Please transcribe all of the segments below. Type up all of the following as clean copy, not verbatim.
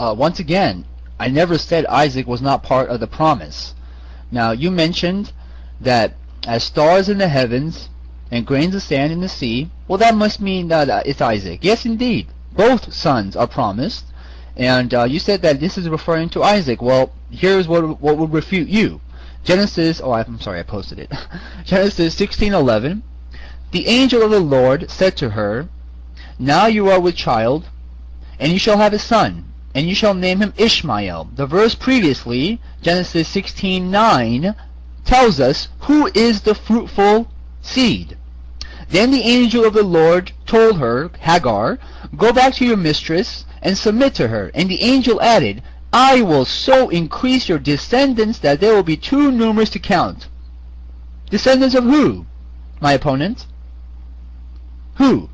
Once again, I never said Isaac was not part of the promise. Now, you mentioned that as stars in the heavens and grains of sand in the sea, well, that must mean that it's Isaac. Yes, indeed. Both sons are promised. And you said that this is referring to Isaac. Well, here's what would refute you. Genesis, I'm sorry, I posted it. Genesis 16:11. The angel of the Lord said to her, Now you are with child, and you shall have a son, and you shall name him Ishmael. The verse previously, Genesis 16:9, tells us who is the fruitful seed. Then the angel of the Lord told her, Hagar, Go back to your mistress and submit to her. And the angel added, I will so increase your descendants that they will be too numerous to count. Descendants of who? My opponent? Who?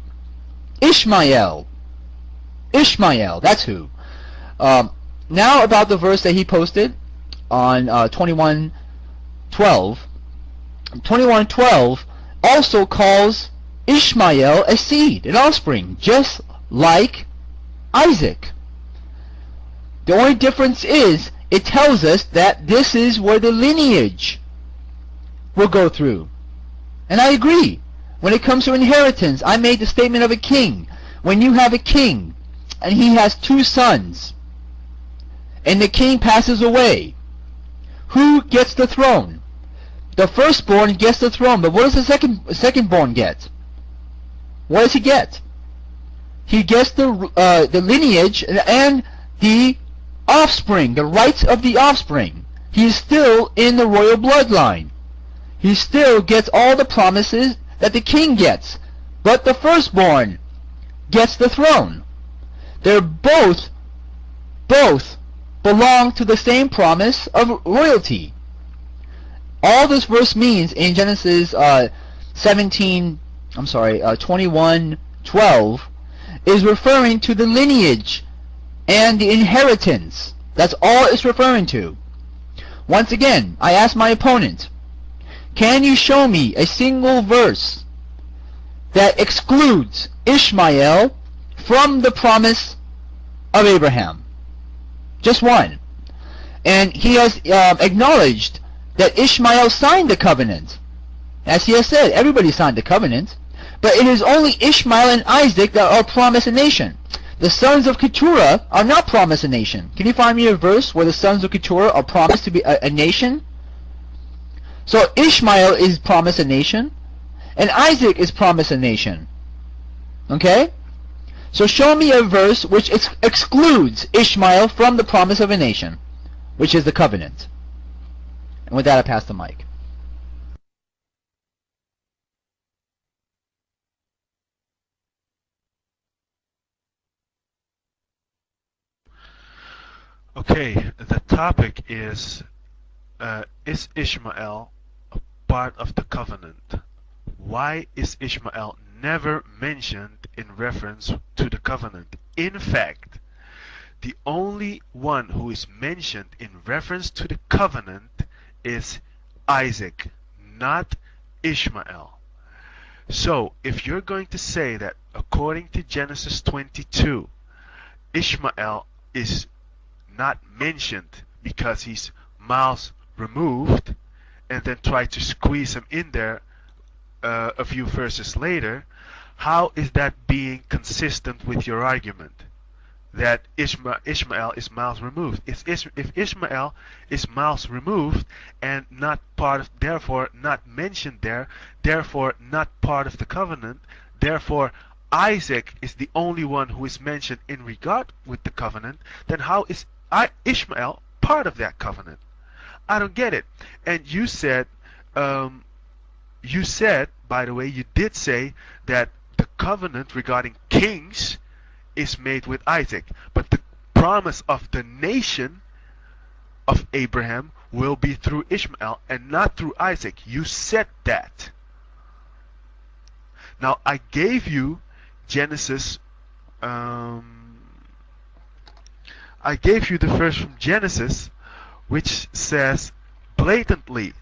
Ishmael. Ishmael, that's who. Now about the verse that he posted on 21:12. 21:12 also calls Ishmael a seed, an offspring, just like Isaac. The only difference is it tells us that this is where the lineage will go through. And I agree. When it comes to inheritance, I made the statement of a king. When you have a king and he has two sons and the king passes away, who gets the throne? The firstborn gets the throne, but what does the secondborn get? What does he get? He gets the lineage and the offspring, the rights of the offspring. He is still in the royal bloodline. He still gets all the promises that the king gets, but the firstborn gets the throne. They're both belong to the same promise of royalty. All this verse means in Genesis 21:12 is referring to the lineage and the inheritance. That's all it's referring to. Once again, I ask my opponent, can you show me a single verse that excludes Ishmael from the promise of Abraham? Just one. And he has acknowledged that Ishmael signed the covenant. As he has said, everybody signed the covenant. But it is only Ishmael and Isaac that are promised a nation. The sons of Keturah are not promised a nation. Can you find me a verse where the sons of Keturah are promised to be a nation? So Ishmael is promised a nation, and Isaac is promised a nation. Okay? So show me a verse which excludes Ishmael from the promise of a nation, which is the covenant. And with that, I pass the mic. Okay, the topic is Ishmael a part of the covenant? Why is Ishmael never mentioned in reference to the covenant? In fact, the only one who is mentioned in reference to the covenant is Isaac, not Ishmael. So, if you're going to say that according to Genesis 22, Ishmael is not mentioned because he's miles removed, and then try to squeeze him in there a few verses later, how is that being consistent with your argument that Ishmael is miles removed? If Ishmael is miles removed and not part of, therefore not mentioned there, therefore not part of the covenant, therefore Isaac is the only one who is mentioned in regard with the covenant, then how is Ishmael part of that covenant? I don't get it. And you said, by the way, you did say that the covenant regarding kings is made with Isaac, but the promise of the nation of Abraham will be through Ishmael and not through Isaac. You said that. Now I gave you Genesis. I gave you the verse from Genesis which says blatantly,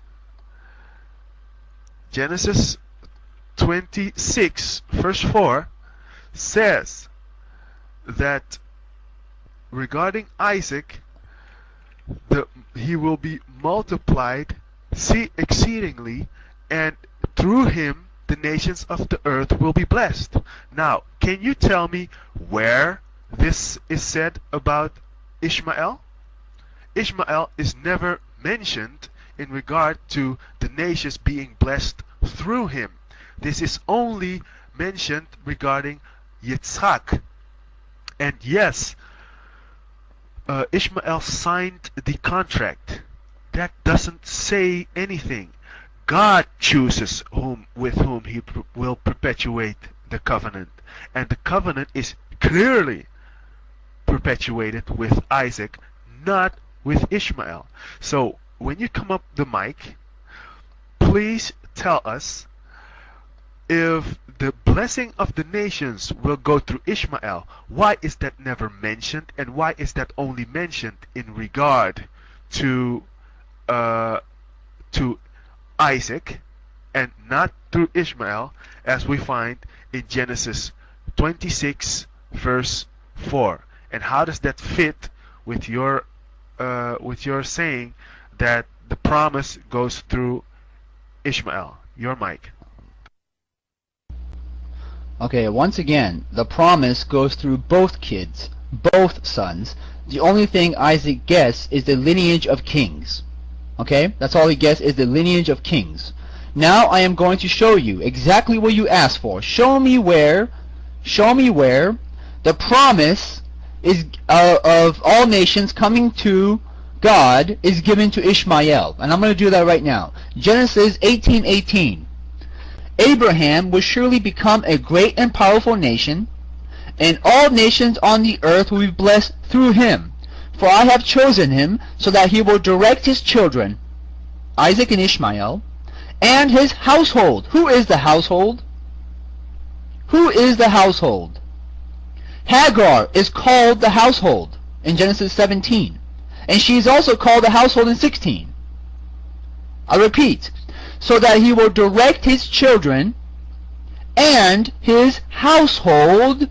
Genesis 26 verse 4 says that regarding Isaac, he will be multiplied exceedingly, and through him the nations of the earth will be blessed. Now, can you tell me where this is said about Ishmael? Ishmael is never mentioned in regard to the nations being blessed through him. This is only mentioned regarding Yitzhak. And yes, Ishmael signed the contract. That doesn't say anything. God chooses with whom he will perpetuate the covenant. And the covenant is clearly perpetuated with Isaac, not with Ishmael. So when you come up the mic, please tell us if the blessing of the nations will go through Ishmael. Why is that never mentioned, and why is that only mentioned in regard to Isaac and not through Ishmael, as we find in Genesis 26 verse 4? And how does that fit with your saying that the promise goes through Ishmael? Your mic. Okay, once again, the promise goes through both kids, both sons. The only thing Isaac gets is the lineage of kings. Okay, that's all he gets, is the lineage of kings. Now I am going to show you exactly what you asked for. Show me where the promise is of all nations coming to God is given to Ishmael. And I'm going to do that right now. Genesis 18:18. Abraham will surely become a great and powerful nation, and all nations on the earth will be blessed through him. For I have chosen him so that he will direct his children, Isaac and Ishmael, and his household. Who is the household? Who is the household? Hagar is called the household in Genesis 17. And she is also called the household in 16. I repeat, so that he will direct his children and his household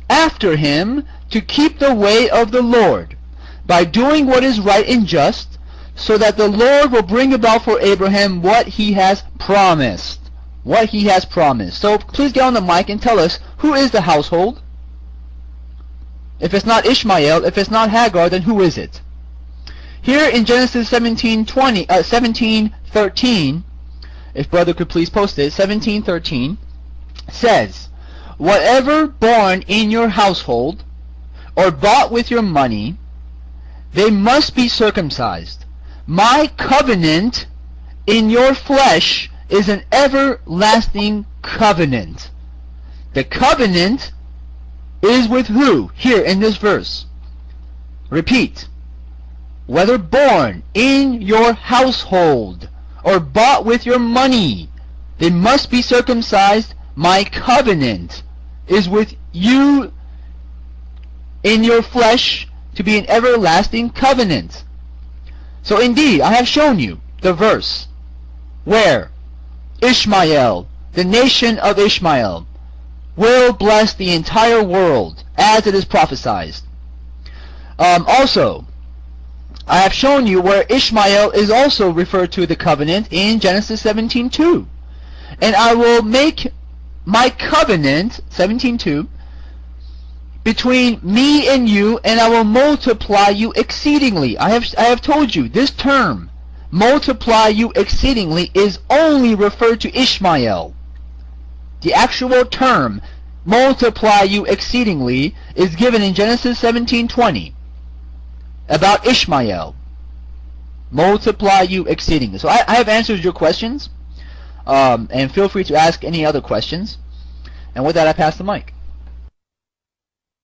after him to keep the way of the Lord, by doing what is right and just, so that the Lord will bring about for Abraham what he has promised. What he has promised. So please get on the mic and tell us, who is the household? If it's not Ishmael, if it's not Hagar, then who is it? Here in Genesis 17:13, if brother could please post it, 17:13 says, whatever born in your household or bought with your money, they must be circumcised. My covenant in your flesh is an everlasting covenant. The covenant is with who? Here in this verse. Repeat. Whether born in your household or bought with your money, they must be circumcised. My covenant is with you in your flesh to be an everlasting covenant. So indeed, I have shown you the verse where Ishmael, the nation of Ishmael, will bless the entire world as it is prophesied. Also, I have shown you where Ishmael is also referred to the covenant in Genesis 17:2. And I will make my covenant, 17:2, between me and you, and I will multiply you exceedingly. I have told you this term, multiply you exceedingly, is only referred to Ishmael. The actual term, multiply you exceedingly, is given in Genesis 17:20 about Ishmael. Multiply you exceedingly. So I have answered your questions, and feel free to ask any other questions. And with that, I pass the mic.